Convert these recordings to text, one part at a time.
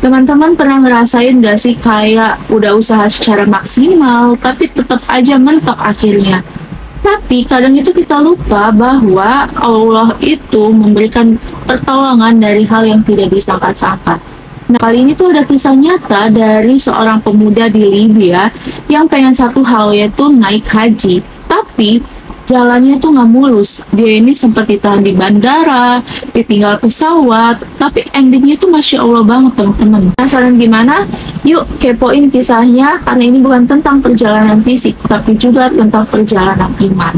Teman-teman pernah ngerasain gak sih kayak udah usaha secara maksimal, tapi tetap aja mentok akhirnya? Tapi kadang itu kita lupa bahwa Allah itu memberikan pertolongan dari hal yang tidak disangka-sangka. Nah, kali ini tuh ada kisah nyata dari seorang pemuda di Libya yang pengen satu hal, yaitu naik haji. Tapi jalannya tuh nggak mulus. Dia ini sempat ditahan di bandara, ditinggal pesawat, tapi endingnya tuh Masya Allah banget teman-teman. Penasaran gimana? Yuk kepoin kisahnya, karena ini bukan tentang perjalanan fisik, tapi juga tentang perjalanan iman.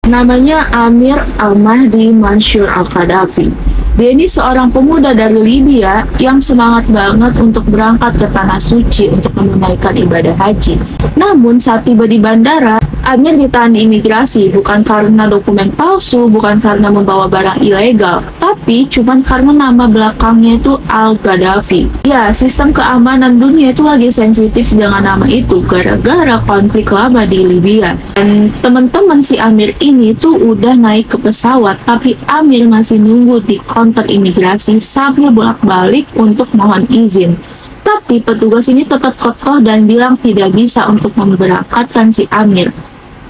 Namanya Amir Al-Mahdi Mansur Al-Qaddafi. Dia ini seorang pemuda dari Libya yang semangat banget untuk berangkat ke Tanah Suci untuk menunaikan ibadah haji. Namun saat tiba di bandara, Amir ditahan di imigrasi bukan karena dokumen palsu, bukan karena membawa barang ilegal, tapi cuma karena nama belakangnya itu Al-Qaddafi. Ya, sistem keamanan dunia itu lagi sensitif dengan nama itu gara-gara konflik lama di Libya. Dan teman-teman si Amir ini tuh udah naik ke pesawat, tapi Amir masih nunggu di konter imigrasi sambil bolak-balik untuk mohon izin. Tapi petugas ini tetap kokoh dan bilang tidak bisa untuk memberangkatkan si Amir.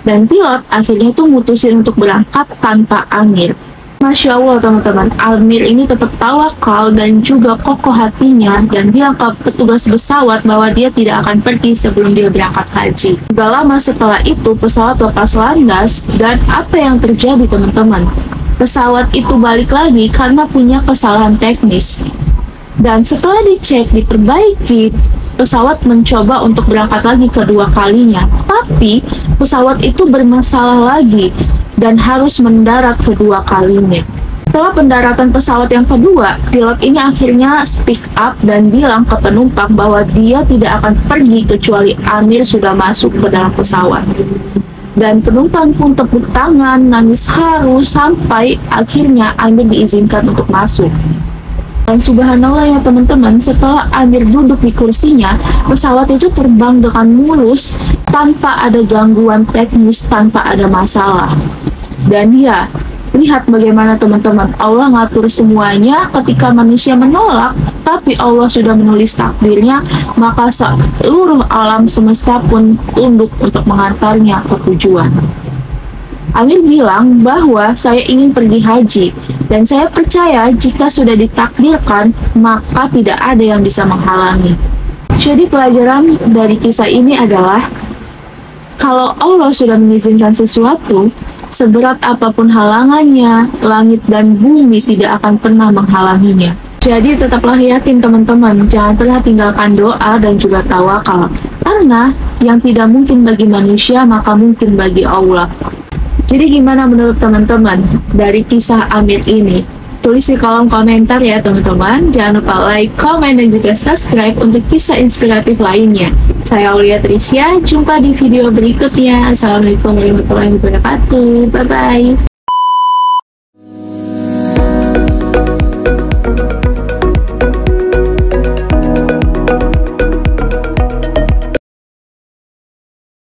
Dan pilot akhirnya tuh mutusin untuk berangkat tanpa Amir. Masya Allah teman-teman, Amir ini tetap tawakal dan juga kokoh hatinya dan bilang ke petugas pesawat bahwa dia tidak akan pergi sebelum dia berangkat haji. Gak lama setelah itu pesawat lepas landas dan apa yang terjadi teman-teman? Pesawat itu balik lagi karena punya kesalahan teknis. Dan setelah dicek, diperbaiki, pesawat mencoba untuk berangkat lagi kedua kalinya. Tapi pesawat itu bermasalah lagi dan harus mendarat kedua kalinya. Setelah pendaratan pesawat yang kedua, pilot ini akhirnya speak up dan bilang ke penumpang bahwa dia tidak akan pergi kecuali Amir sudah masuk ke dalam pesawat. Dan penumpang pun tepuk tangan, nangis haru sampai akhirnya Amir diizinkan untuk masuk. Dan subhanallah ya teman-teman, setelah Amir duduk di kursinya, pesawat itu terbang dengan mulus tanpa ada gangguan teknis, tanpa ada masalah. Dan ya, lihat bagaimana teman-teman, Allah ngatur semuanya. Ketika manusia menolak, tapi Allah sudah menulis takdirnya, maka seluruh alam semesta pun tunduk untuk mengantarnya ke tujuan. Amir bilang bahwa saya ingin pergi haji, dan saya percaya jika sudah ditakdirkan, maka tidak ada yang bisa menghalangi. Jadi pelajaran dari kisah ini adalah, kalau Allah sudah mengizinkan sesuatu, seberat apapun halangannya, langit dan bumi tidak akan pernah menghalanginya. Jadi tetaplah yakin teman-teman, jangan pernah tinggalkan doa dan juga tawakal. Karena yang tidak mungkin bagi manusia, maka mungkin bagi Allah. Jadi gimana menurut teman-teman dari kisah Amir ini? Tulis di kolom komentar ya teman-teman. Jangan lupa like, komen, dan juga subscribe untuk kisah inspiratif lainnya. Saya Aulia Trisya, jumpa di video berikutnya. Assalamualaikum warahmatullahi wabarakatuh. Bye-bye.